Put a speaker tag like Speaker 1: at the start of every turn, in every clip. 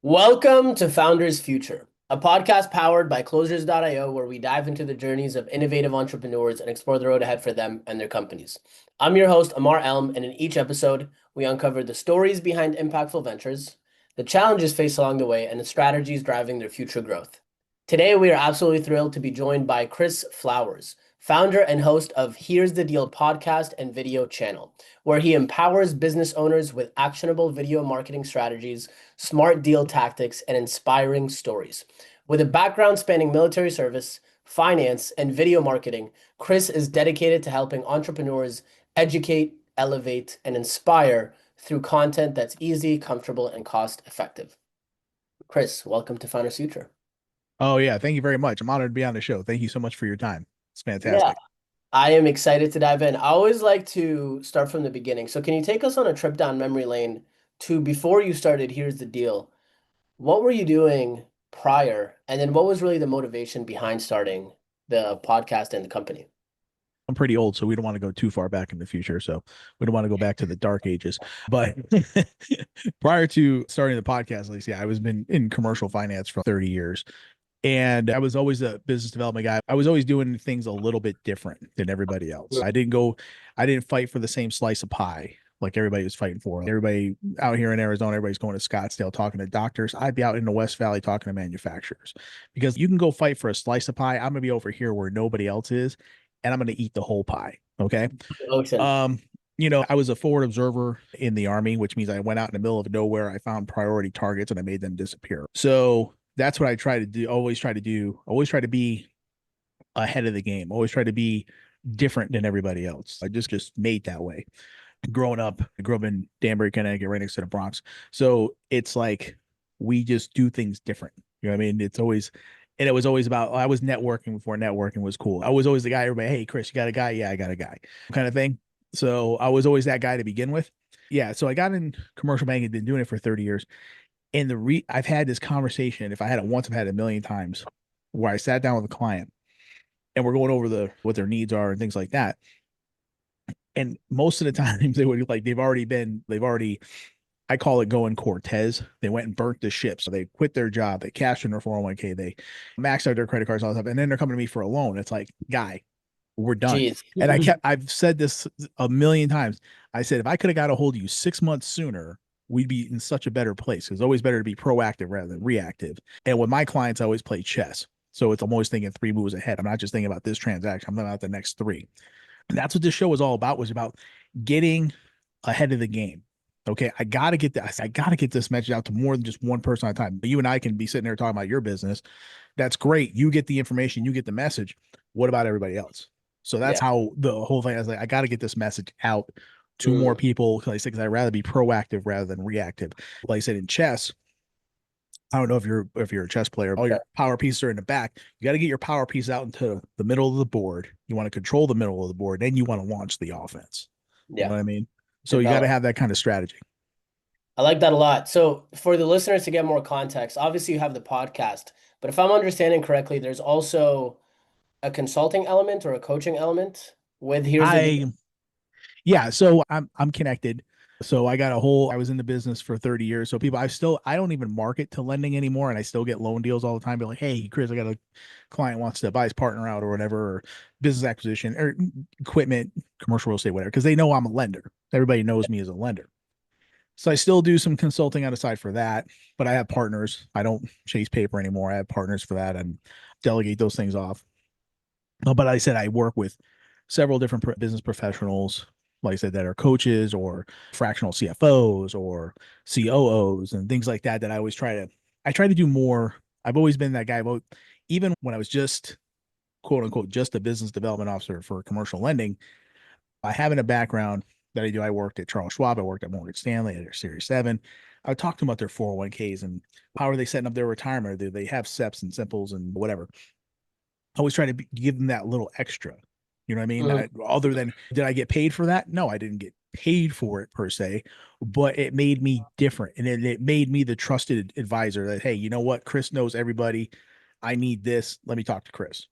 Speaker 1: Welcome to Founders Future, a podcast powered by Closers.io, where we dive into the journeys of innovative entrepreneurs and explore the road ahead for them and their companies. I'm your host, Ammar, and in each episode, we uncover the stories behind impactful ventures, the challenges faced along the way, and the strategies driving their future growth. Today, we are absolutely thrilled to be joined by Chris Flowers, founder and host of Here's the Deal podcast and video channel, where he empowers business owners with actionable video marketing strategies, smart deal tactics, and inspiring stories. With a background spanning military service, finance, and video marketing, Chris is dedicated to helping entrepreneurs educate, elevate, and inspire through content that's easy, comfortable, and cost effective. Chris, welcome to Founders Future.
Speaker 2: Oh yeah, thank you very much. I'm honored to be on the show. Thank you so much for your time. It's
Speaker 1: Yeah,
Speaker 2: fantastic.
Speaker 1: I am excited to dive in. I always like to start from the beginning. So, can you take us on a trip down memory lane to before you started? Here's the deal. What were you doing prior? And then what was really the motivation behind starting the podcast and the company?
Speaker 2: I'm pretty old, so we don't want to go too far back in the future. So we don't want to go back to the dark ages. But prior to starting the podcast, like I was been in commercial finance for 30 years. And I was always a business development guy. I was always doing things a little bit different than everybody else. I didn't fight for the same slice of pie like everybody was fighting for. Everybody out here in Arizona, everybody's going to Scottsdale talking to doctors. I'd be out in the West Valley talking to manufacturers because you can go fight for a slice of pie. I'm going to be over here where nobody else is, and I'm going to eat the whole pie. Okay.
Speaker 1: Ocean.
Speaker 2: Um, I was a forward observer in the Army, which means I went out in the middle of nowhere. I found priority targets and I made them disappear. So that's what I try to do. Always try to do. Always try to be ahead of the game. Always try to be different than everybody else. I just made that way. Growing up, I grew up in Danbury, Connecticut, right next to the Bronx. So it's like we just do things different. You know what I mean? And it was always about, I was networking before networking was cool. I was always the guy, everybody, hey, Chris, you got a guy? Yeah, I got a guy, kind of thing. So I was always that guy to begin with. Yeah. So I got in commercial banking, been doing it for 30 years. And I've had this conversation. If I had it once, I've had it a million times where I sat down with a client and we're going over what their needs are and things like that. And most of the times they would like, I call it going Cortez. They went and burnt the ship. So they quit their job. They cashed in their 401k. They maxed out their credit cards, all that stuff. And then they're coming to me for a loan. It's like, guy, we're done.
Speaker 1: Jeez.
Speaker 2: And I've said this a million times. I said, if I could have got a hold of you 6 months sooner, we'd be in such a better place. It's always better to be proactive rather than reactive. And with my clients, I always play chess. So I'm always thinking 3 moves ahead. I'm not just thinking about this transaction. I'm thinking about the next three. And that's what this show was all about, was about getting ahead of the game. Okay, I gotta get this. I gotta get this message out to more than just one person at a time. You and I can be sitting there talking about your business. That's great. You get the information, you get the message. What about everybody else? So that's
Speaker 1: Yeah.
Speaker 2: how the whole thing. I was like, I gotta get this message out to more
Speaker 1: Mm.
Speaker 2: people. Like I said, because I'd rather be proactive rather than reactive. Like I said, in chess, I don't know if you're a chess player. All
Speaker 1: Yeah.
Speaker 2: your power pieces are in the back. You got to get your power piece out into the middle of the board. You want to control the middle of the board. Then you want to launch the offense. You know
Speaker 1: Yeah.
Speaker 2: what I mean? So you got to
Speaker 1: Develop.
Speaker 2: have that kind of strategy.
Speaker 1: I like that a lot. So, for the listeners to get more context, obviously you have the podcast, but if I'm understanding correctly, there's also a consulting element or a coaching element with Here's the Deal.
Speaker 2: I Yeah, so I'm connected. So I was in the business for 30 years. So I don't even market to lending anymore. And I still get loan deals all the time. Be like, hey, Chris, I got a client wants to buy his partner out or whatever, or business acquisition or equipment, commercial real estate, whatever. Cause they know I'm a lender. Everybody knows me as a lender. So I still do some consulting on the side for that, but I have partners. I don't chase paper anymore. I have partners for that and delegate those things off. But I said I work with several different business professionals, like I said, that are coaches or fractional CFOs or COOs and things like that. That I try to do more. I've always been that guy. About even when I was just quote unquote just a business development officer for commercial lending, I having a background that I do. I worked at Charles Schwab. I worked at Morgan Stanley at their Series 7. I would talk to them about their 401ks and how are they setting up their retirement? Do they have SEPs and simples and whatever? I always try to give them that little extra. You know what I mean?
Speaker 1: Mhm.
Speaker 2: Other than, did I get paid for that? No, I didn't get paid for it per se, but it made me different. And it made me the trusted advisor that, hey, you know what? Chris knows everybody. I need this. Let me talk to Chris.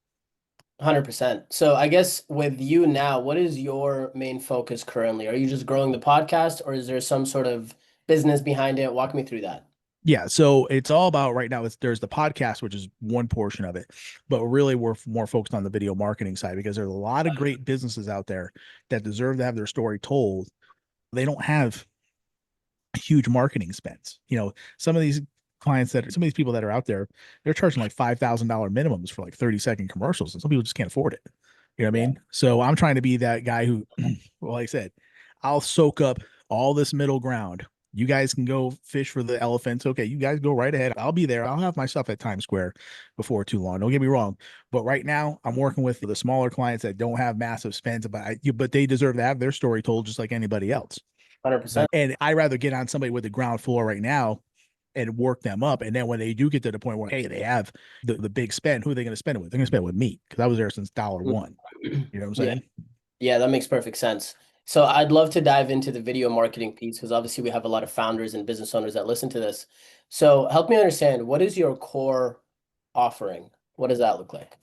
Speaker 1: 100%. So I guess with you now, what is your main focus currently? Are you just growing the podcast or is there some sort of business behind it? Walk me through that.
Speaker 2: Yeah, so it's all about right now. There's the podcast, which is one portion of it, but really we're more focused on the video marketing side because there's a lot of great businesses out there that deserve to have their story told. They don't have huge marketing spends. Some of these some of these people that are out there, they're charging like $5,000 minimums for like 30-second commercials, and some people just can't afford it. You know what I
Speaker 1: Yeah,
Speaker 2: mean? So I'm trying to be that guy who, well, like I said, I'll soak up all this middle ground. You guys can go fish for the elephants. Okay, you guys go right ahead. I'll be there. I'll have my stuff at Times Square before too long. Don't get me wrong. But right now, I'm working with the smaller clients that don't have massive spends, but they deserve to have their story told just like anybody else.
Speaker 1: 100%.
Speaker 2: And I rather get on somebody with the ground floor right now and work them up. And then when they do get to the point where, hey, they have the big spend, who are they going to spend it with? They're going to spend it with me because I was there since dollar one. You know what I'm
Speaker 1: Yeah.
Speaker 2: saying?
Speaker 1: Yeah, that makes perfect sense. So I'd love to dive into the video marketing piece because obviously we have a lot of founders and business owners that listen to this. So help me understand, what is your core offering? What does that look like?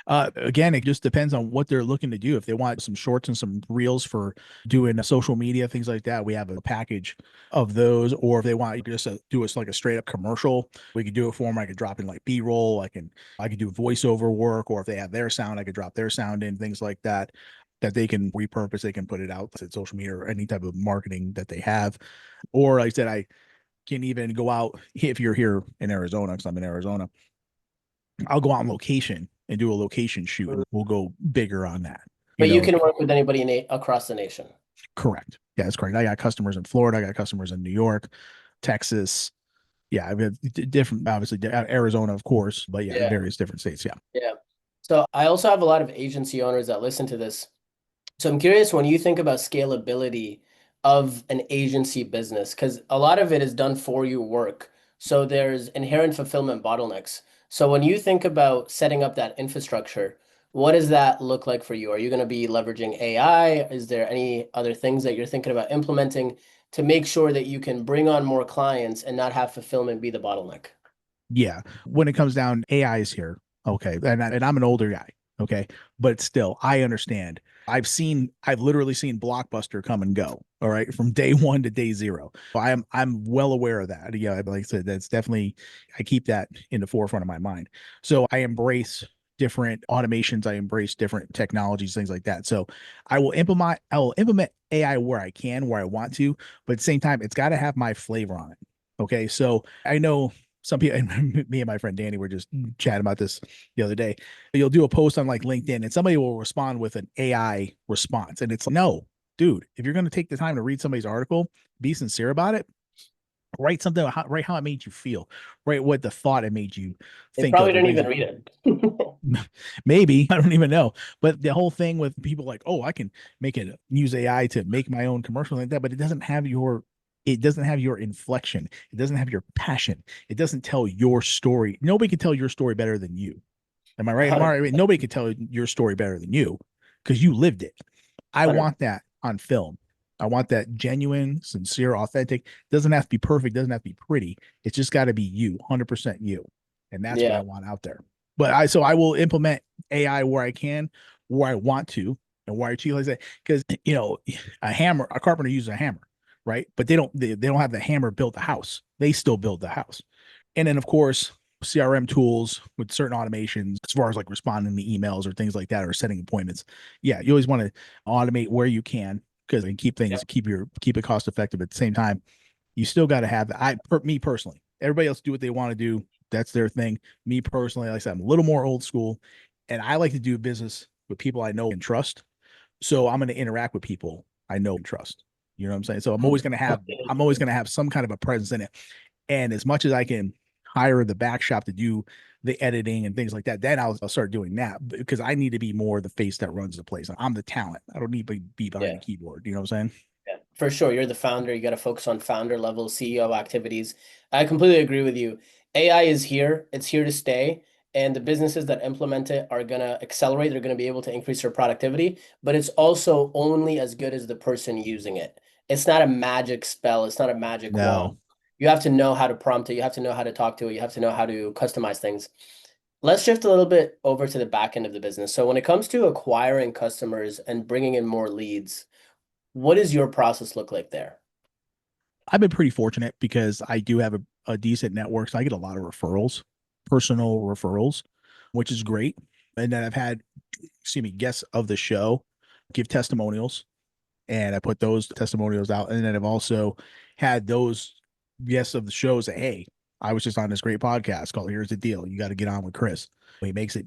Speaker 2: Again, it just depends on what they're looking to do. If they want some shorts and some reels for doing social media, things like that, we have a package of those. Or if they want just do us like a straight up commercial, we could do it for them. I could drop in like B-roll. I could do voiceover work, or if they have their sound, I could drop their sound in, things like that, that they can repurpose. They can put it out to social media or any type of marketing that they have. Or like I said, I can even go out if you're here in Arizona, because I'm in Arizona. I'll go out on location and do a location shoot, and we'll go bigger on that. You
Speaker 1: But you
Speaker 2: know,
Speaker 1: can work with anybody across the nation.
Speaker 2: correct. Yeah, that's correct. I got customers in Florida. I got customers in New York, Texas. Yeah, I have different, obviously Arizona, of course, but yeah,
Speaker 1: Yeah.
Speaker 2: various different states. Yeah.
Speaker 1: Yeah. So I also have a lot of agency owners that listen to this. So I'm curious, when you think about scalability of an agency business, because a lot of it is done for you work. So there's inherent fulfillment bottlenecks. So when you think about setting up that infrastructure, what does that look like for you? Are you going to be leveraging AI? Is there any other things that you're thinking about implementing to make sure that you can bring on more clients and not have fulfillment be the bottleneck?
Speaker 2: Yeah. When it comes down, AI is here. Okay. And I'm an older guy. Okay. But still, I understand. I've literally seen Blockbuster come and go. All right. From day one to day zero. I'm well aware of that. Yeah. Like I said, that's definitely, I keep that in the forefront of my mind. So I embrace different automations. I embrace different technologies, things like that. So I will implement AI where I can, where I want to, but at the same time, it's got to have my flavor on it. Okay. So I know some people, and me and my friend Danny were just chatting about this the other day. You'll do a post on like LinkedIn and somebody will respond with an AI response. And it's like, no, dude, if you're going to take the time to read somebody's article, be sincere about it, write something, write how it made you feel, write what the thought it made you
Speaker 1: They
Speaker 2: think
Speaker 1: probably
Speaker 2: of, the
Speaker 1: don't
Speaker 2: things
Speaker 1: even
Speaker 2: that
Speaker 1: read it.
Speaker 2: maybe, I don't even know. But the whole thing with people like, oh, I can make it use AI to make my own commercial like that, but it doesn't have your inflection. It doesn't have your passion. It doesn't tell your story. Nobody can tell your story better than you. Am I right, Amar? I mean,
Speaker 1: 100%.
Speaker 2: nobody can tell your story better than you because you lived it. I want that on film. I want that genuine, sincere, authentic. Doesn't have to be perfect. Doesn't have to be pretty. It's just got to be you, 100% you. And that's what I
Speaker 1: Yeah.
Speaker 2: want out there. So I will implement AI where I can, where I want to, and where I choose like that. Because a carpenter uses a hammer, right? But they don't have the hammer build the house. They still build the house. And then of course, CRM tools with certain automations as far as like responding to emails or things like that or setting appointments. Yeah, you always want to automate where you can because and keep it cost effective at the same time. You still got to have me personally. Everybody else do what they want to do. That's their thing. Me personally, like I said, I'm a little more old school and I like to do business with people I know and trust. So I'm going to interact with people I know and trust. You know what I'm saying? So I'm always going to have some kind of a presence in it. And as much as I can hire the back shop to do the editing and things like that, then I'll start doing that because I need to be more the face that runs the place. I'm the talent. I don't need to be behind
Speaker 1: Yeah.
Speaker 2: the keyboard. You know what I'm saying?
Speaker 1: Yeah, for sure. You're the founder. You got to focus on founder level CEO activities. I completely agree with you. AI is here. It's here to stay. And the businesses that implement it are going to accelerate. They're going to be able to increase their productivity, but it's also only as good as the person using it. It's not a magic spell. It's not a magic wand.
Speaker 2: No,
Speaker 1: You have to know how to prompt it. You have to know how to talk to it. You have to know how to customize things. Let's shift a little bit over to the back end of the business. So when it comes to acquiring customers and bringing in more leads, what does your process look like there?
Speaker 2: I've been pretty fortunate because I do have a decent network. So I get a lot of referrals, personal referrals, which is great. And then I've had, excuse me, guests of the show give testimonials, and I put those testimonials out. And then I've also had those guests of the show say, hey, I was just on this great podcast called Here's the Deal. You got to get on with Chris. He makes it.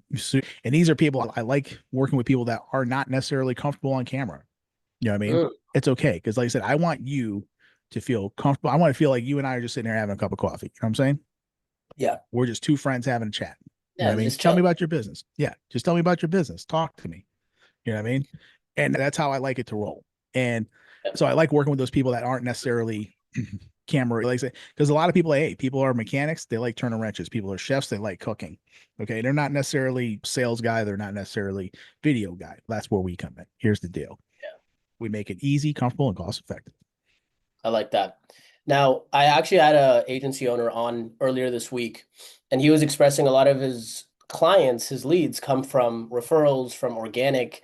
Speaker 2: And these are people I like working with, people that are not necessarily comfortable on camera. You know what I mean?
Speaker 1: Mm,
Speaker 2: It's okay. Cause like I said, I want you to feel comfortable. I want to feel like you and I are just sitting there having a cup of coffee. You know what I'm saying?
Speaker 1: yeah.
Speaker 2: We're just two friends having a chat. You know
Speaker 1: Yeah,
Speaker 2: what I mean?
Speaker 1: just
Speaker 2: Tell me
Speaker 1: chill.
Speaker 2: about your business. Yeah. Just tell me about your business. Talk to me. You know what I mean? And that's how I like it to roll. And
Speaker 1: Yeah.
Speaker 2: so I like working with those people that aren't necessarily camera, like I say, because a lot of people, hey, people are mechanics, they like turning wrenches. People are chefs, they like cooking. Okay. They're not necessarily sales guy, they're not necessarily video guy. That's where we come in. Here's the deal.
Speaker 1: Yeah.
Speaker 2: We make it easy, comfortable, and cost effective.
Speaker 1: I like that. Now, I actually had a agency owner on earlier this week, and he was expressing a lot of his clients, his leads come from referrals, from organic,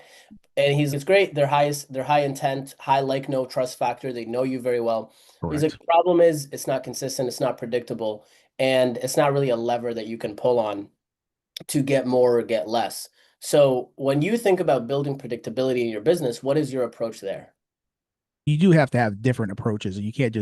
Speaker 1: and it's great. They're high intent, high like no trust factor. They know you very well. He's like,
Speaker 2: Correct.
Speaker 1: the problem is it's not consistent, it's not predictable, and it's not really a lever that you can pull on to get more or get less. So when you think about building predictability in your business, what is your approach there?
Speaker 2: You do have to have different approaches, and you can't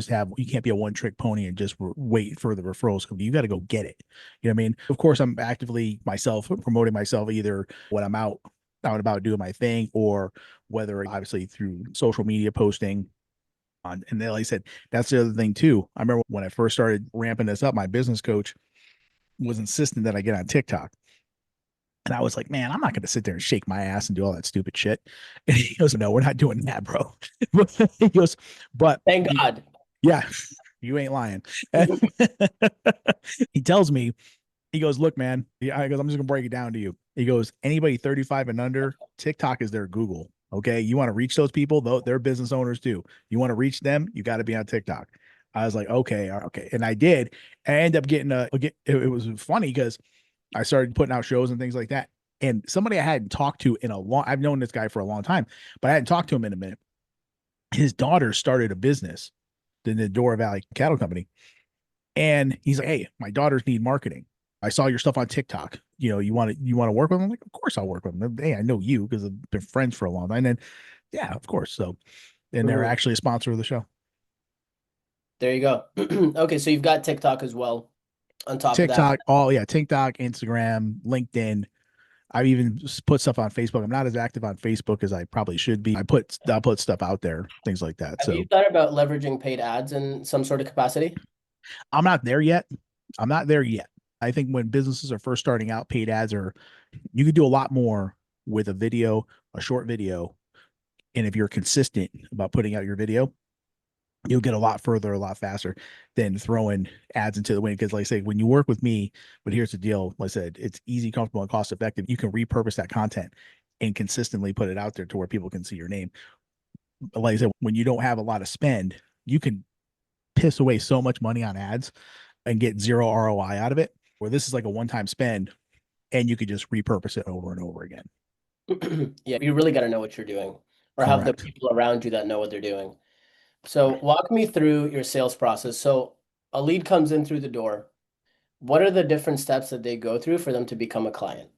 Speaker 2: be a one trick pony and just wait for the referrals. You got to go get it. You know what I mean? Of course, I'm actively myself promoting myself, either when I'm out and about doing my thing, or whether obviously through social media posting on. And then, like I said, that's the other thing too. I remember when I first started ramping this up, my business coach was insistent that I get on TikTok. And I was like, man, I'm not going to sit there and shake my ass and do all that stupid shit. And he goes, no, we're not doing that, bro. He goes, but
Speaker 1: Thank God.
Speaker 2: yeah, you ain't lying. He tells me, he goes, look, man, I goes, I'm just gonna break it down to you. He goes, anybody 35 and under, TikTok is their Google. Okay. You want to reach those people, though, they're business owners too. You want to reach them, you got to be on TikTok. I was like, okay, okay. And I did. I ended up getting it was funny because I started putting out shows and things like that. And somebody I hadn't talked to in a long, I've known this guy for a long time, but I hadn't talked to him in a minute. His daughter started a business, the Dora Valley Cattle Company. And he's like, hey, my daughters need marketing. I saw your stuff on TikTok. You want to work with them? I'm like, of course I'll work with them. Hey, I know you because I've been friends for a long time. And then, yeah, of course. So, and they're
Speaker 1: Mhm.
Speaker 2: actually a sponsor of the show.
Speaker 1: There you go. Okay, so you've got TikTok as well on top of that.
Speaker 2: TikTok, TikTok, Instagram, LinkedIn. I even put stuff on Facebook. I'm not as active on Facebook as I probably should be. I'll put stuff out there, things like that.
Speaker 1: Have you
Speaker 2: So
Speaker 1: thought about leveraging paid ads in some sort of capacity?
Speaker 2: I'm not there yet. I'm not there yet. I think when businesses are first starting out, paid ads are, you could do a lot more with a video, a short video. And if you're consistent about putting out your video, you'll get a lot further, a lot faster than throwing ads into the wind. Because, like I say, when you work with me, but here's the deal, like I said, it's easy, comfortable, and cost effective. You can repurpose that content and consistently put it out there to where people can see your name. But like I said, when you don't have a lot of spend, you can piss away so much money on ads and get zero ROI out of it. Where this is like a one-time spend, and you could just repurpose it over and over again.
Speaker 1: Yeah, you really got to know what you're doing or have the
Speaker 2: Correct.
Speaker 1: people around you that know what they're doing. So walk me through your sales process. So a lead comes in through the door. What are the different steps that they go through for them to become a client?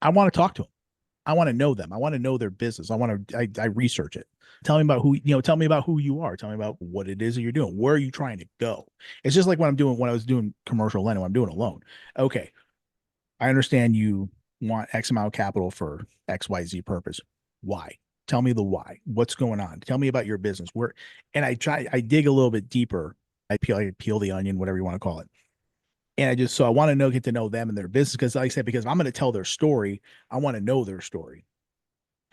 Speaker 2: I want to talk to them. I want to know them. I want to know their business. I research it. Tell me about who you are. Tell me about what it is that you're doing. Where are you trying to go? It's just like when I was doing commercial lending, when I'm doing a loan. Okay. I understand you want X amount of capital for XYZ purpose. Why? Tell me the why. What's going on? Tell me about your business. And I dig a little bit deeper. I peel the onion, whatever you want to call it. And I want to get to know them and their business. Because like I said, because if I'm going to tell their story, I want to know their story.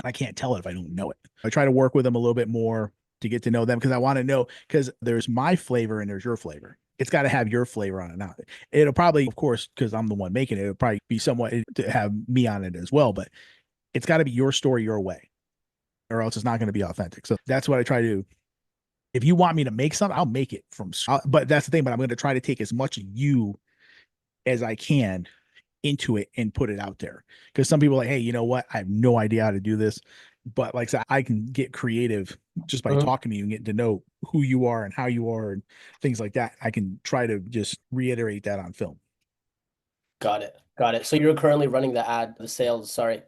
Speaker 2: I can't tell it if I don't know it. I try to work with them a little bit more to get to know them because I want to know, because there's my flavor and there's your flavor. It's got to have your flavor on it now. It'll probably, of course, because I'm the one making it, it'll probably be somewhat to have me on it as well, but it's got to be your story your way, or else it's not going to be authentic. So that's what I try to do. If you want me to make something, I'll make it but that's the thing, but I'm going to try to take as much of you as I can into it and put it out there. Because some people are like, hey, you know what? I have no idea how to do this. But like I said, I can get creative just by
Speaker 1: Mhm.
Speaker 2: talking to you and getting to know who you are and how you are and things like that. I can try to just reiterate that on film.
Speaker 1: Got it. Got it. So you're currently running the sales, sorry.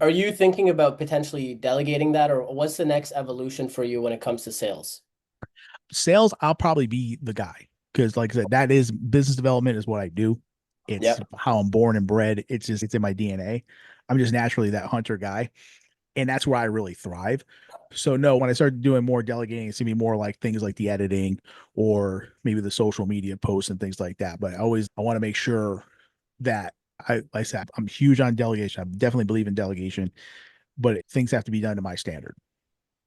Speaker 1: Are you thinking about potentially delegating that, or what's the next evolution for you when it comes to sales?
Speaker 2: Sales, I'll probably be the guy because, like I said, that is business development is what I do. It's
Speaker 1: Yep.
Speaker 2: how I'm born and bred. It's in my DNA. I'm just naturally that hunter guy, and that's where I really thrive. So no, when I start doing more delegating, it's gonna be more like things like the editing or maybe the social media posts and things like that. But I want to make sure that like I said, I'm huge on delegation. I definitely believe in delegation, but things have to be done to my standard.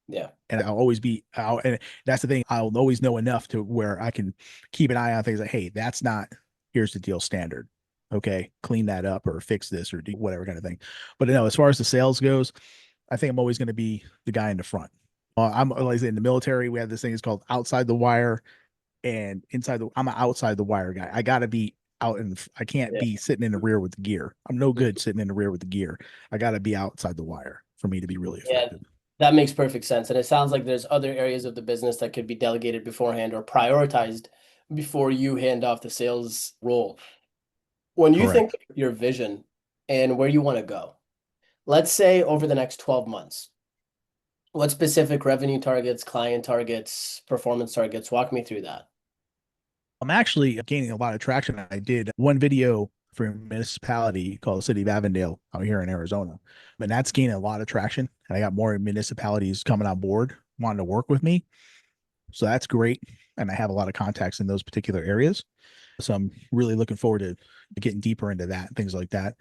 Speaker 1: Yeah.
Speaker 2: And I'll always be out. And that's the thing. I'll always know enough to where I can keep an eye on things like, hey, that's not, here's the deal standard. Okay. Clean that up or fix this or do whatever kind of thing. But no, as far as the sales goes, I think I'm always going to be the guy in the front. I'm like I said, in the military. We have this thing is called outside the wire and inside the. I'm an outside the wire guy. I got to be out and I can't
Speaker 1: Yeah.
Speaker 2: be sitting in the rear with the gear. I'm no good sitting in the rear with the gear. I got to be outside the wire for me to be really
Speaker 1: Yeah,
Speaker 2: effective.
Speaker 1: that makes perfect sense. And it sounds like there's other areas of the business that could be delegated beforehand or prioritized before you hand off the sales role. When you think
Speaker 2: Correct.
Speaker 1: of your vision and where you want to go, let's say over the next 12 months, what specific revenue targets, client targets, performance targets? Walk me through that.
Speaker 2: I'm actually gaining a lot of traction. I did one video for a municipality called the City of Avondale out here in Arizona, and that's gaining a lot of traction. And I got more municipalities coming on board wanting to work with me. So that's great. And I have a lot of contacts in those particular areas. So I'm really looking forward to getting deeper into that and things like that.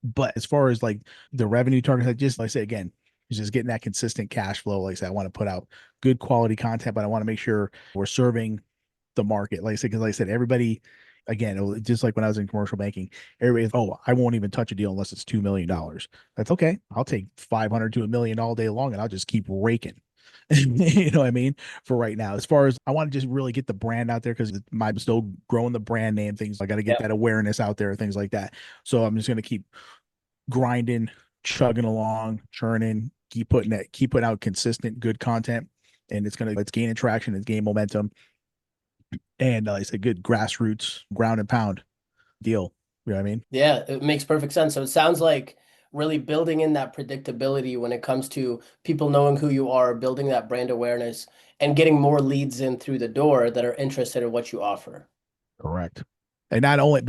Speaker 2: But as far as like the revenue targets, I just like I say again, it's just getting that consistent cash flow. Like I said, I want to put out good quality content, but I want to make sure we're serving the market. Like I said, because like I said, everybody, again, just like when I was in commercial banking, everybody, oh, I won't even touch a deal unless it's $2 million. That's okay. I'll take 500 to $1 million all day long, and I'll just keep raking. You know what I mean? For right now, as far as I want to just really get the brand out there because I'm still growing the brand name things. I got to get
Speaker 1: Yeah.
Speaker 2: that awareness out there, things like that. So I'm just going to keep grinding, chugging along, churning, keep putting out consistent, good content, and it's gaining traction, it's gaining momentum, and like I said, good grassroots, ground and pound deal. You know what I mean?
Speaker 1: Yeah, it makes perfect sense. So it sounds like really building in that predictability when it comes to people knowing who you are, building that brand awareness, and getting more leads in through the door that are interested in what you offer.
Speaker 2: Correct. And not only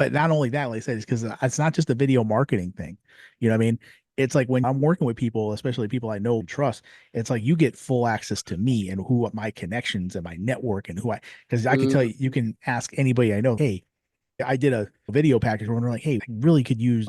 Speaker 2: that, like I said, it's because it's not just a video marketing thing. You know what I mean? It's like when I'm working with people, especially people I know and trust, it's like you get full access to me and who my connections and my network and because I could tell
Speaker 1: Mm,
Speaker 2: you, you can ask anybody I know, hey, I did a video package where they're like, hey, I really could use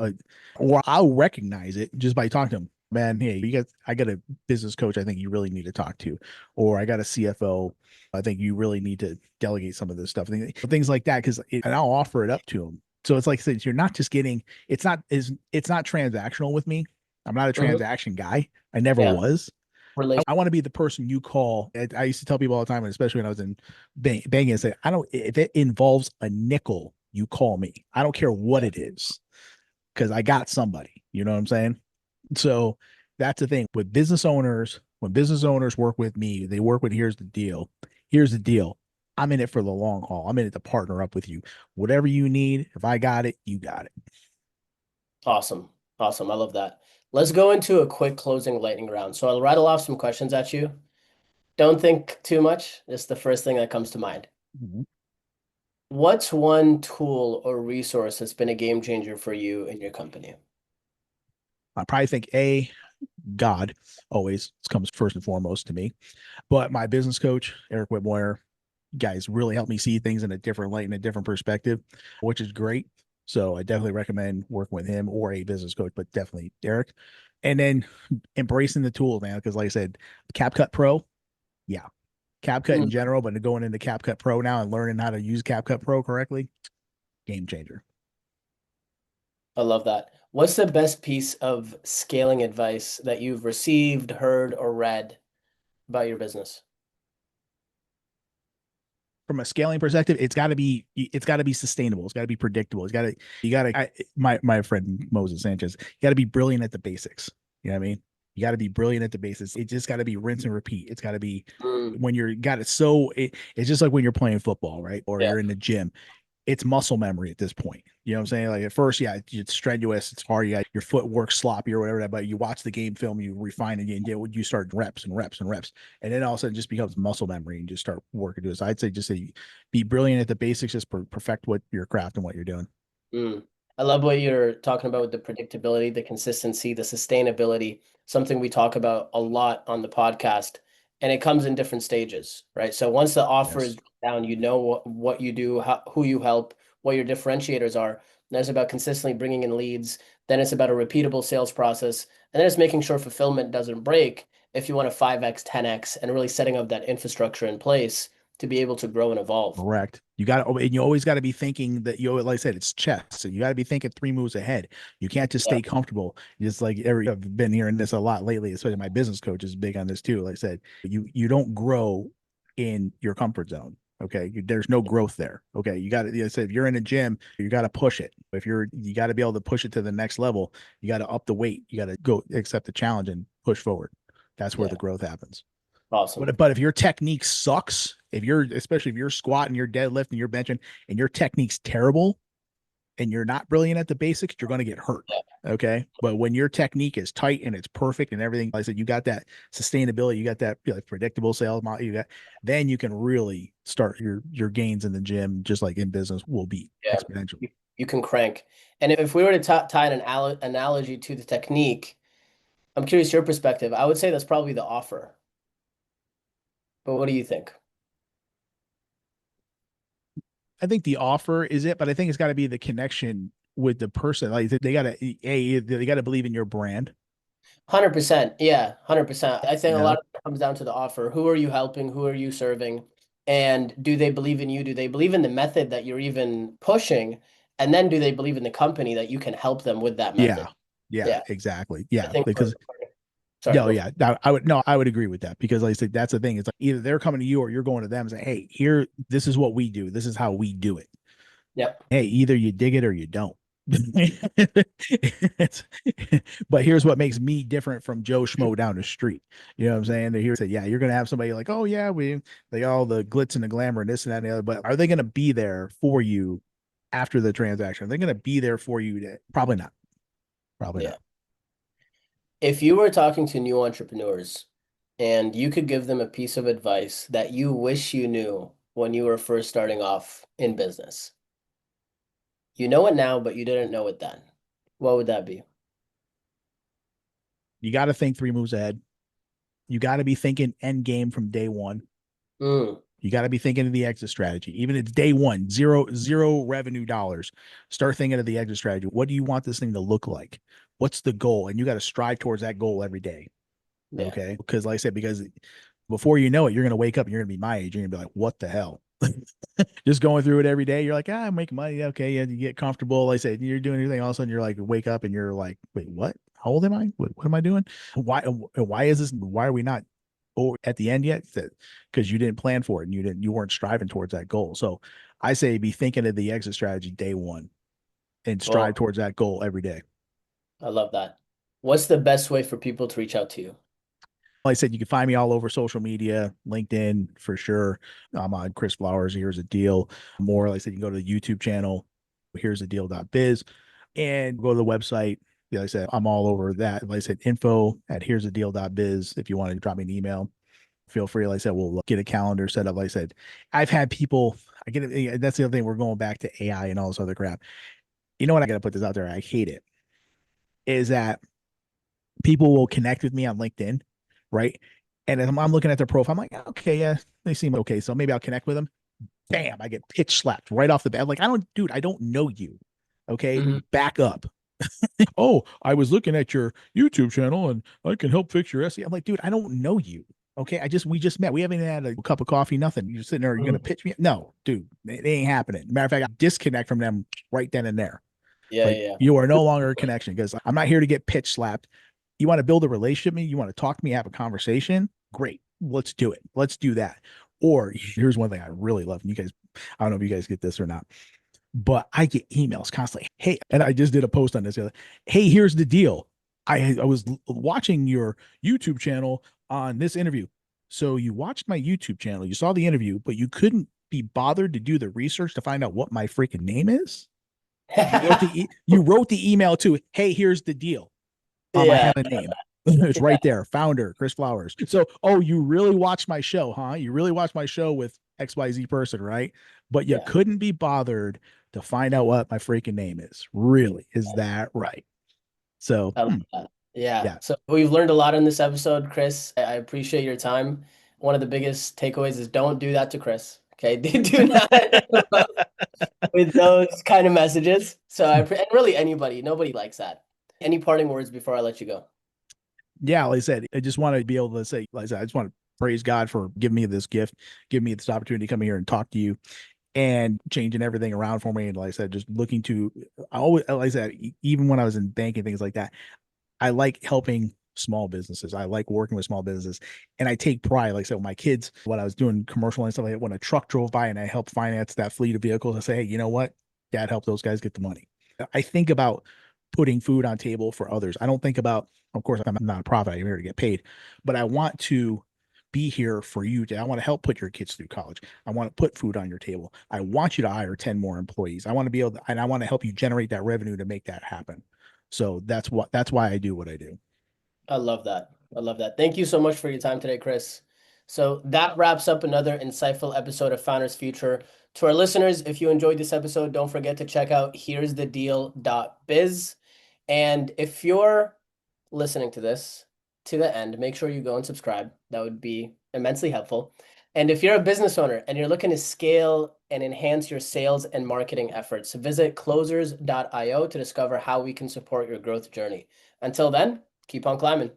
Speaker 2: or I'll recognize it just by talking to them. Man, hey, I got a business coach I think you really need to talk to, or I got a CFO. I think you really need to delegate some of this stuff, things like that. And I'll offer it up to them. So it's like, since you're not just getting, it's not transactional with me. I'm not a
Speaker 1: mhm.
Speaker 2: transaction guy. I never
Speaker 1: Yeah,
Speaker 2: was.
Speaker 1: relation.
Speaker 2: I want to be the person you call. I used to tell people all the time, and especially when I was in banking, I say, I don't, if it involves a nickel, you call me. I don't care what
Speaker 1: Yeah,
Speaker 2: it is because I got somebody. You know what I'm saying? So that's the thing with business owners. When business owners work with me, they work with here's the deal. Here's the deal. I'm in it for the long haul. I'm in it to partner up with you. Whatever you need, if I got it, you got it.
Speaker 1: awesome. Awesome. I love that. Let's go into a quick closing lightning round. So I'll rattle off some questions at you. Don't think too much. Just the first thing that comes to mind.
Speaker 2: Mhm.
Speaker 1: What's one tool or resource that's been a game changer for you in your company?
Speaker 2: I probably think God always comes first and foremost to me. But my business coach, Eric Whitmoyer, guys really helped me see things in a different light and a different perspective, which is great. So I definitely recommend working with him or a business coach, but definitely Eric. And then embracing the tools, man, because like I said, CapCut Pro, yeah, CapCut in
Speaker 1: Mm,
Speaker 2: general, but going into CapCut Pro now and learning how to use CapCut Pro correctly, game changer.
Speaker 1: I love that. What's the best piece of scaling advice that you've received, heard, or read about your business?
Speaker 2: From a scaling perspective, it's got to be sustainable. It's got to be predictable. It's got to, you got to, my friend Moses Sanchez, you got to be brilliant at the basics. You know what I mean? You got to be brilliant at the basics. It just got to be rinse and repeat. It's got to be
Speaker 1: Mm,
Speaker 2: when you're got it. So it's just like when you're playing football, right? Or
Speaker 1: yeah.
Speaker 2: you're in the gym. It's muscle memory at this point. You know what I'm saying? Like at first, yeah, it's strenuous, it's hard, you got your footwork sloppy or whatever, but you watch the game film, you refine it, and you start reps and reps and reps. And then all of a sudden it just becomes muscle memory and just start working to it. So I'd say just say be brilliant at the basics, just perfect what your craft and what you're doing.
Speaker 1: Mm. I love what you're talking about with the predictability, the consistency, the sustainability, something we talk about a lot on the podcast. And it comes in different stages, right? So once the offer is
Speaker 2: Yes.
Speaker 1: down, you know what you do, who you help, what your differentiators are. And that's about consistently bringing in leads. Then it's about a repeatable sales process. And then it's making sure fulfillment doesn't break if you want to 5x, 10x, and really setting up that infrastructure in place to be able to grow and evolve.
Speaker 2: Correct. You got to, and you always got to be thinking that you, like I said, it's chess. So you got to be thinking 3 moves ahead. You can't just
Speaker 1: Yeah.
Speaker 2: stay comfortable. Just like I've been hearing this a lot lately, especially my business coach is big on this too. Like I said, you don't grow in your comfort zone. Okay. There's no growth there. Okay. You got to, like I said, if you're in a gym, you got to push it. If you got to be able to push it to the next level. You got to up the weight. You got to go accept the challenge and push forward. That's where
Speaker 1: Yeah.
Speaker 2: the growth happens.
Speaker 1: Awesome.
Speaker 2: But if your technique sucks, if you're especially if you're squatting, you're deadlifting, you're benching, and your technique's terrible, and you're not brilliant at the basics, you're going to get hurt.
Speaker 1: Yeah.
Speaker 2: Okay. But when your technique is tight and it's perfect and everything, like I said, you got that sustainability, you got that predictable sales model, then you can really start your gains in the gym, just like in business, will be
Speaker 1: Yeah,
Speaker 2: exponential.
Speaker 1: you can crank. And if we were to tie an analogy to the technique, I'm curious your perspective. I would say that's probably the offer. But what do you think?
Speaker 2: I think the offer is it, but I think it's got to be the connection with the person. Like they got to believe in your brand.
Speaker 1: 100%. Yeah, 100%. I think
Speaker 2: You
Speaker 1: a lot
Speaker 2: know,
Speaker 1: of it comes down to the offer. Who are you helping? Who are you serving? And do they believe in you? Do they believe in the method that you're even pushing? And then do they believe in the company that you can help them with that
Speaker 2: yeah,
Speaker 1: method?
Speaker 2: yeah,
Speaker 1: Yeah,
Speaker 2: exactly.
Speaker 1: I
Speaker 2: Yeah,
Speaker 1: think
Speaker 2: because
Speaker 1: sorry,
Speaker 2: no,
Speaker 1: go for
Speaker 2: yeah, I would no, I would agree with that because like I said, that's the thing. It's like either they're coming to you or you're going to them and say, hey, here, this is what we do. This is how we do it.
Speaker 1: it. Yep.
Speaker 2: Hey, either you dig it or you don't. It's- but here's what makes me different from Joe Schmo down the street. You know what I'm saying? They're here to say, yeah, you're gonna have somebody like, oh yeah, they all the glitz and the glamour and this and that and the other. But are they gonna be there for you after the transaction? Are they gonna be there for you? Probably not. Probably
Speaker 1: Yeah.
Speaker 2: not.
Speaker 1: If you were talking to new entrepreneurs and you could give them a piece of advice that you wish you knew when you were first starting off in business, you know it now, but you didn't know it then, what would that be?
Speaker 2: You got to think 3 moves ahead. You got to be thinking end game from day one.
Speaker 1: Mm,
Speaker 2: You got to be thinking of the exit strategy. Even if it's day one, zero revenue dollars. Start thinking of the exit strategy. What do you want this thing to look like? What's the goal? And you got to strive towards that goal every day.
Speaker 1: yeah.
Speaker 2: Okay. Because, like I said, because before you know it, you're going to wake up and you're going to be my age. You're going to be like, what the hell? Just going through it every day. You're like, I'm making money. Okay. Yeah. You get comfortable. Like I said, you're doing everything. All of a sudden, you're like, wake up and you're like, wait, what? How old am I? What am I doing? Why is this? Why are we not at the end yet? Because you didn't plan for it and you weren't striving towards that goal. So I say be thinking of the exit strategy day one and strive
Speaker 1: Well,
Speaker 2: towards that goal every day.
Speaker 1: I love that. What's the best way for people to reach out to you?
Speaker 2: Like I said, you can find me all over social media, LinkedIn for sure. I'm on Chris Flowers. Here's a deal. More, like I said, you can go to the YouTube channel, here's a deal.biz, and go to the website. Like I said, I'm all over that. Like I said, info at here's a deal.biz. If you want to drop me an email, feel free. Like I said, we'll get a calendar set up. Like I said, I've had people, I get it. That's the other thing. We're going back to AI and all this other crap. You know what? I got to put this out there. I hate it. Is that people will connect with me on LinkedIn, right? And as I'm looking at their profile, I'm like, okay, yeah, they seem okay. So maybe I'll connect with them. Bam, I get pitch slapped right off the bat. Like, dude, I don't know you. Okay,
Speaker 1: Mhm.
Speaker 2: back up. Oh, I was looking at your YouTube channel and I can help fix your SEO. I'm like, dude, I don't know you. Okay, we just met. We haven't had a cup of coffee, nothing. You're sitting there, you're gonna
Speaker 1: Mhm.
Speaker 2: pitch me? No, dude, it ain't happening. Matter of fact, I disconnect from them right then and there.
Speaker 1: Yeah,
Speaker 2: Like
Speaker 1: yeah,
Speaker 2: you are no longer a connection because I'm not here to get pitch slapped. You want to build a relationship with me? You want to talk to me, have a conversation? Great. Let's do it. Let's do that. Or here's one thing I really love. And you guys, I don't know if you guys get this or not, but I get emails constantly. Hey, and I just did a post on this. Hey, here's the deal. I was watching your YouTube channel on this interview. So you watched my YouTube channel, you saw the interview, but you couldn't be bothered to do the research to find out what my freaking name is. You wrote the email to, hey, here's the deal. I
Speaker 1: Yeah,
Speaker 2: have a name. It's
Speaker 1: yeah,
Speaker 2: right there. Founder, Chris Flowers. So, oh, you really watched my show, huh? You really watched my show with XYZ person, right? But you
Speaker 1: yeah.
Speaker 2: couldn't be bothered to find out what my freaking name is. Really? Is that right? So,
Speaker 1: I love that. Yeah.
Speaker 2: yeah.
Speaker 1: So we've learned a lot in this episode, Chris. I appreciate your time. One of the biggest takeaways is don't do that to Chris. Okay. Do not with those kind of messages. So and really anybody, nobody likes that. Any parting words before I let you go?
Speaker 2: Yeah, like I said, I just want to be able to say, like I said, I just want to praise God for giving me this gift, giving me this opportunity to come here and talk to you and changing everything around for me. And like I said, just looking to, I always, like I said, even when I was in banking, things like that, I like helping small businesses. I like working with small businesses. And I take pride, like I said, with my kids, when I was doing commercial and stuff like that, when a truck drove by and I helped finance that fleet of vehicles, I say, hey, you know what? Dad helped those guys get the money. I think about putting food on table for others. I don't think about, of course, I'm not a profit. I'm here to get paid, but I want to be here for you. I want to help put your kids through college. I want to put food on your table. I want you to hire 10 more employees. I want to be able to, and I want to help you generate that revenue to make that happen. So that's why I do what I do.
Speaker 1: I love that. I love that. Thank you so much for your time today, Chris. So that wraps up another insightful episode of Founders Future. To our listeners, if you enjoyed this episode, don't forget to check out here'sthedeal.biz. And if you're listening to this to the end, make sure you go and subscribe. That would be immensely helpful. And if you're a business owner and you're looking to scale and enhance your sales and marketing efforts, visit closers.io to discover how we can support your growth journey. Until then, keep on climbing.